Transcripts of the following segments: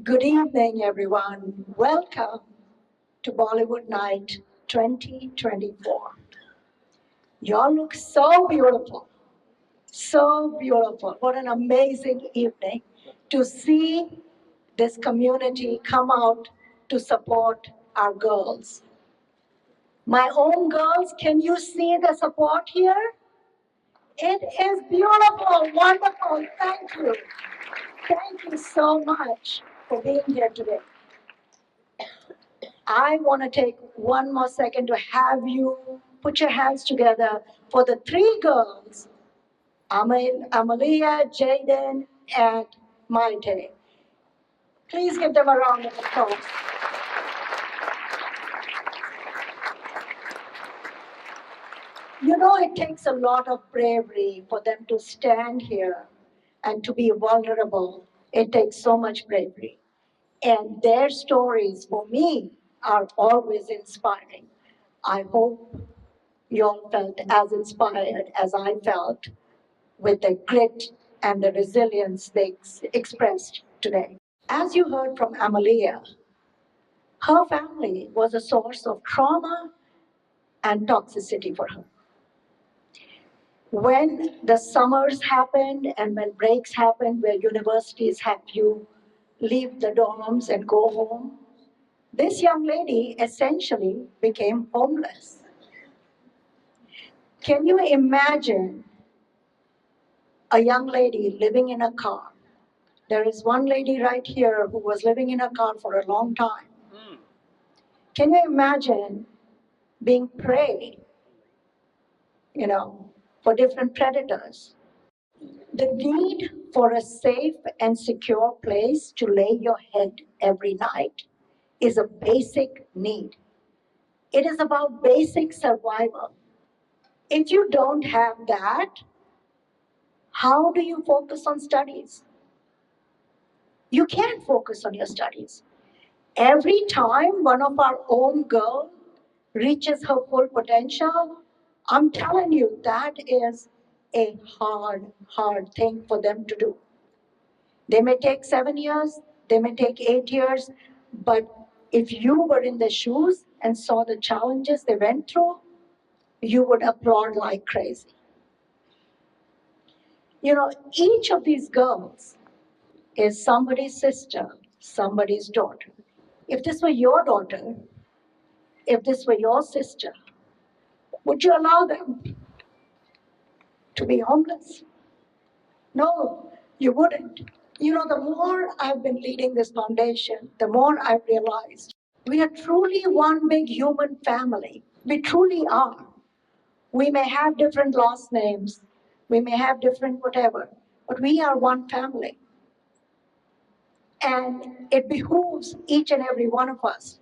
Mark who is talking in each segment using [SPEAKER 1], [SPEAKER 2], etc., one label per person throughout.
[SPEAKER 1] Good evening, everyone. Welcome to Bollywood Night 2024. Y'all look so beautiful. So beautiful. What an amazing evening to see this community come out to support our girls. My own girls, can you see the support here? It is beautiful, wonderful. Thank you. Thank you so much for being here today. I want to take one more second to have you put your hands together for the three girls, Amalia, Jaden, and Maite. Please give them a round of applause. You know, it takes a lot of bravery for them to stand here and to be vulnerable. It takes so much bravery. And their stories, for me, are always inspiring. I hope you all felt as inspired as I felt with the grit and the resilience they expressed today. As you heard from Amalia, her family was a source of trauma and toxicity for her. When the summers happened and when breaks happened, where universities have you leave the dorms and go home, this young lady essentially became homeless. Can you imagine a young lady living in a car? There is one lady right here who was living in a car for a long time. Can you imagine being prey, for different predators? The need for a safe and secure place to lay your head every night is a basic need. It is about basic survival. If you don't have that, how do you focus on studies? You can't focus on your studies. Every time one of our own girls reaches her full potential, I'm telling you, that is a hard thing for them to do. They may take 7 years, they may take 8 years, but if you were in their shoes and saw the challenges they went through, you would applaud like crazy. Each of these girls is somebody's sister, somebody's daughter. If this were your daughter, if this were your sister, would you allow them to be homeless? No, you wouldn't. The more I've been leading this foundation, the more I've realized we are truly one big human family. We truly are. We may have different last names, we may have different whatever, but we are one family. And it behooves each and every one of us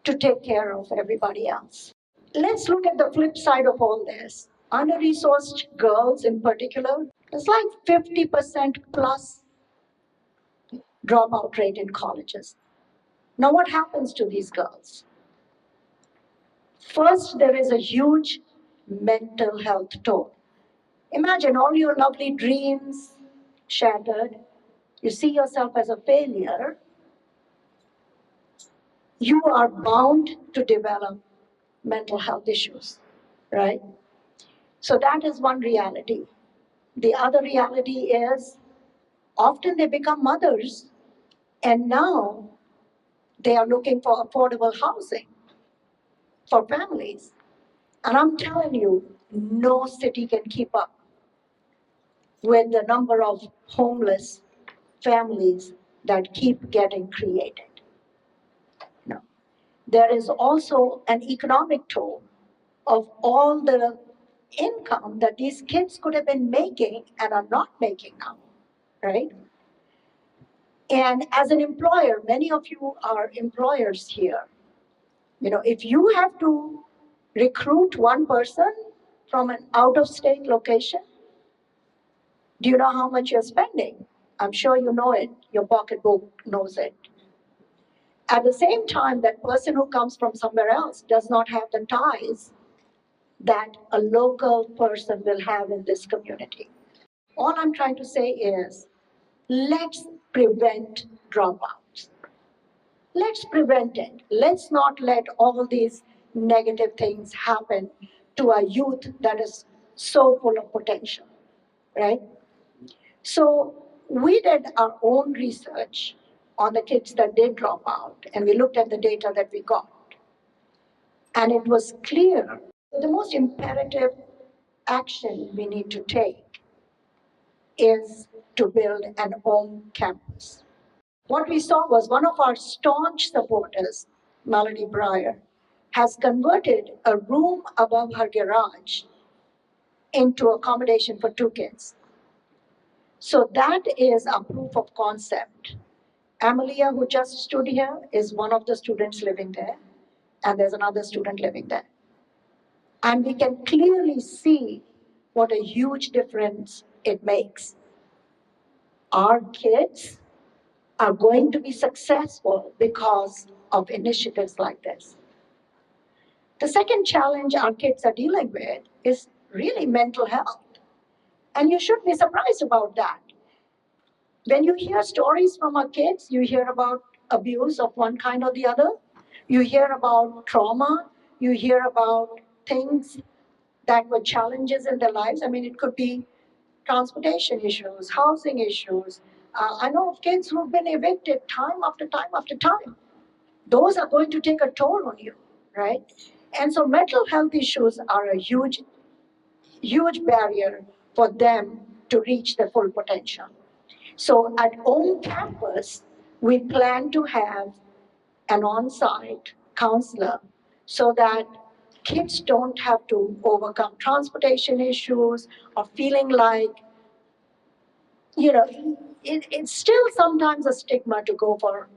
[SPEAKER 1] to take care of everybody else. Let's look at the flip side of all this. Under-resourced girls in particular, it's like 50% plus dropout rate in colleges. Now, what happens to these girls? First, there is a huge mental health toll. Imagine all your lovely dreams shattered. You see yourself as a failure. You are bound to develop mental health issues, right? So that is one reality. The other reality is often they become mothers and now they are looking for affordable housing for families. And I'm telling you, no city can keep up with the number of homeless families that keep getting created. No. There is also an economic toll of all the income that these kids could have been making and are not making now, right? And as an employer, many of you are employers here. If you have to recruit one person from an out of state location, do you know how much you're spending? I'm sure you know it. Your pocketbook knows it. At the same time, that person who comes from somewhere else does not have the ties that a local person will have in this community. All I'm trying to say is let's prevent dropouts. Let's prevent it. Let's not let all these negative things happen to a youth that is so full of potential, right? So we did our own research on the kids that did drop out, and we looked at the data that we got. And it was clear that the most imperative action we need to take is to build an home campus. What we saw was one of our staunch supporters, Melody Breyer, has converted a room above her garage into accommodation for 2 kids. So that is a proof of concept. Amelia, who just stood here, is one of the students living there, and there's another student living there. And we can clearly see what a huge difference it makes. Our kids are going to be successful because of initiatives like this. The second challenge our kids are dealing with is really mental health. And you should be surprised about that. When you hear stories from our kids, you hear about abuse of one kind or the other, you hear about trauma, you hear about things that were challenges in their lives. I mean, it could be transportation issues, housing issues. I know of kids who've been evicted time after time after time. Those are going to take a toll on you, right? And so mental health issues are a huge, huge barrier for them to reach their full potential. So at home campus, we plan to have an on-site counselor so that kids don't have to overcome transportation issues or feeling like, it's still sometimes a stigma to go for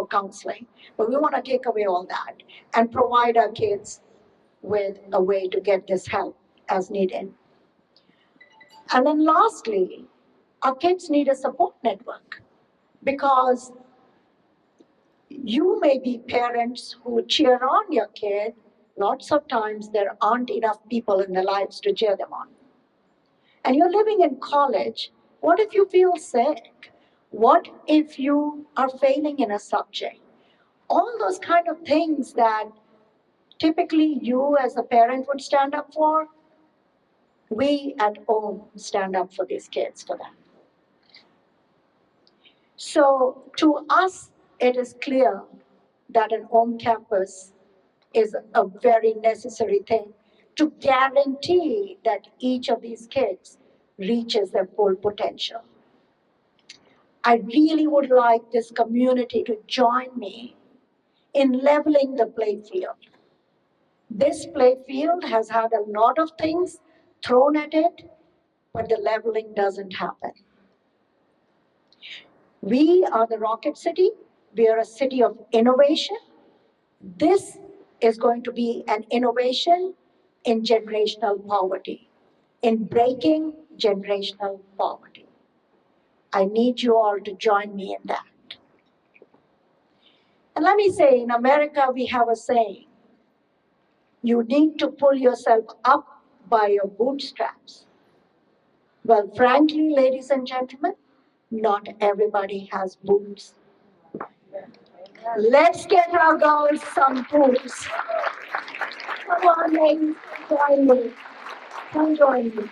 [SPEAKER 1] counseling, but we want to take away all that and provide our kids with a way to get this help as needed. And then lastly, our kids need a support network because you may be parents who cheer on your kid. Lots of times there aren't enough people in their lives to cheer them on. And you're living in college. What if you feel sick? What if you are failing in a subject? All those kind of things that typically you as a parent would stand up for, we at home stand up for these kids for them. So to us, it is clear that an home campus is a very necessary thing to guarantee that each of these kids reaches their full potential. I really would like this community to join me in leveling the playfield. This playfield has had a lot of things thrown at it, but the leveling doesn't happen. We are the Rocket City. We are a city of innovation. This is going to be an innovation in generational poverty, in breaking generational poverty. I need you all to join me in that. And let me say, in America, we have a saying, you need to pull yourself up by your bootstraps. Well, frankly, ladies and gentlemen, not everybody has boots. Let's get our girls some boots. Come on, ladies, join me. Come join me.